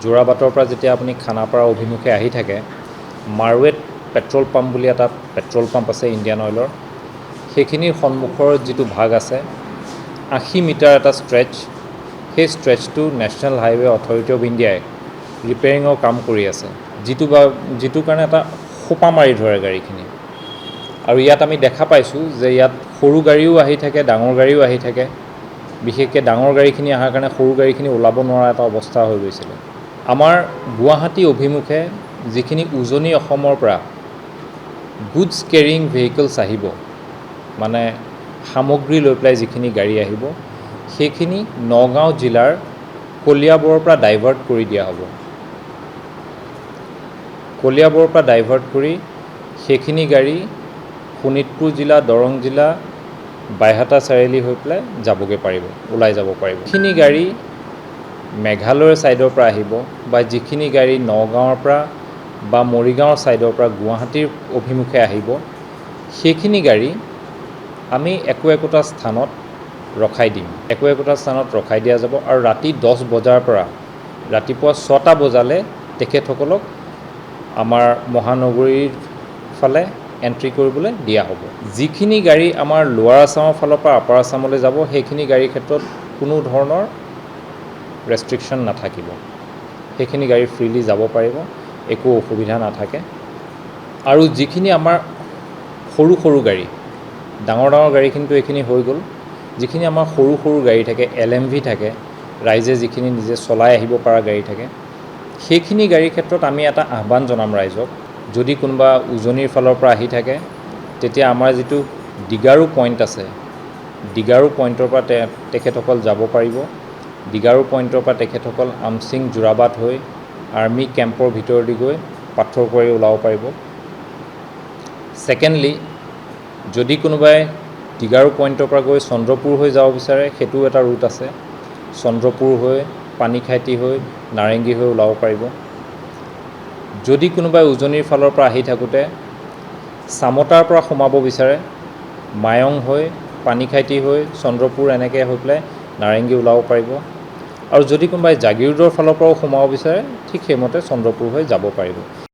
যোৰাবাটৰ পৰা যেতিয়া আপুনি খানাপাৰা অভিমুখে আহি থাকে, মাৰুৱেট পেট্ৰল পাম্প বুলি এটা পেট্ৰল পাম্প আছে ইণ্ডিয়ান অইলৰ, সেইখিনিৰ সন্মুখৰ যিটো ভাগ আছে 80 মিটাৰ এটা ষ্ট্ৰেচ, সেই ষ্ট্ৰেচটো নেশ্যনেল হাইৱে অথৰিটি অফ ইণ্ডিয়াই ৰিপেয়াৰিঙৰ কাম কৰি আছে, যিটো কাৰণে এটা সোপা মাৰি ধৰে গাড়ীখিনি। আৰু ইয়াত আমি দেখা পাইছোঁ যে ইয়াত সৰু গাড়ীও আহি থাকে, ডাঙৰ গাড়ীও আহি থাকে। বিশেষকৈ ডাঙৰ গাড়ীখিনি অহাৰ কাৰণে সৰু গাড়ীখিনি ওলাব নোৱাৰা এটা অৱস্থা হৈ গৈছিলে। আমাৰ গুৱাহাটী অভিমুখে যিখিনি উজনি অসমৰ পৰা গুডছ কেৰিং ভেহিকলছ আহিব, মানে সামগ্ৰী লৈ পেলাই যিখিনি গাড়ী আহিব, সেইখিনি নগাঁও জিলাৰ কলিয়াবৰৰ পৰা ডাইভাৰ্ট কৰি দিয়া হ'ব। কলিয়াবৰৰ পৰা ডাইভাৰ্ট কৰি সেইখিনি গাড়ী শোণিতপুৰ জিলা, দৰং জিলা, বাইহাটা চাৰিআলি হৈ পেলাই যাবগৈ পাৰিব, ওলাই যাব পাৰিব। যিখিনি গাড়ী মেঘালয়ৰ ছাইডৰ পৰা আহিব বা যিখিনি গাড়ী নগাঁৱৰ পৰা বা মৰিগাঁৱৰ ছাইডৰ পৰা গুৱাহাটীৰ অভিমুখে আহিব, সেইখিনি গাড়ী আমি একোটা স্থানত ৰখাই দিম। একোটা স্থানত ৰখাই দিয়া যাব আৰু ৰাতি 10 বজাৰ পৰা ৰাতিপুৱা 6টা বজালৈ তেখেতসকলক আমাৰ মহানগৰীৰ ফালে এণ্ট্ৰি কৰিবলৈ দিয়া হ'ব। যিখিনি গাড়ী আমাৰ লোৱাৰ আছামৰ ফালৰ পৰা আপাৰ আছামলৈ যাব, সেইখিনি গাড়ীৰ ক্ষেত্ৰত কোনো ধৰণৰ ৰেষ্ট্ৰিকশ্যন নাথাকিব। সেইখিনি গাড়ী ফ্ৰীলি যাব পাৰিব, একো অসুবিধা নাথাকে। আৰু যিখিনি আমাৰ সৰু সৰু গাড়ী, ডাঙৰ গাড়ীখিনিতো এইখিনি হৈ গ'ল, যিখিনি আমাৰ সৰু সৰু গাড়ী থাকে, LMV থাকে, ৰাইজে যিখিনি নিজে চলাই আহিব পৰা গাড়ী থাকে, সেইখিনি গাড়ীৰ ক্ষেত্ৰত আমি এটা আহ্বান জনাম ৰাইজক, যদি কোনোবা উজনিৰ ফালৰ পৰা আহি থাকে, তেতিয়া আমাৰ যিটো ডিগাৰু পইণ্ট আছে, ডিগাৰু পইণ্টৰ পৰা তেখেতসকল যাব পাৰিব। ডিগাৰু পইণ্টৰ পৰা তেখেতসকল আমচিং যোৰাবাট হৈ আৰ্মি কেম্পৰ ভিতৰেদি গৈ পাথৰ কৰি ওলাব পাৰিব। ছেকেণ্ডলি, যদি কোনোবাই ডিগাৰু পইণ্টৰ পৰা গৈ চন্দ্ৰপুৰ হৈ যাব বিচাৰে, সেইটোও এটা ৰুট আছে। চন্দ্ৰপুৰ হৈ, পানীখাইটি হৈ, নাৰেংগী হৈ ওলাব পাৰিব। যদি কোনোবাই উজনিৰ ফালৰ পৰা আহি থাকোঁতে চামতাৰ পৰা সোমাব বিচাৰে, মায়ং হৈ, পানীখাইটি হৈ, চন্দ্ৰপুৰ এনেকৈ হৈ পেলাই নাৰেংগী ওলাব পাৰিব। আৰু যদি কোনোবাই জাগিৰোডৰ ফালৰ পৰাও সোমাব বিচাৰে, ঠিক সেইমতে চন্দ্ৰপুৰ হৈ যাব পাৰিব।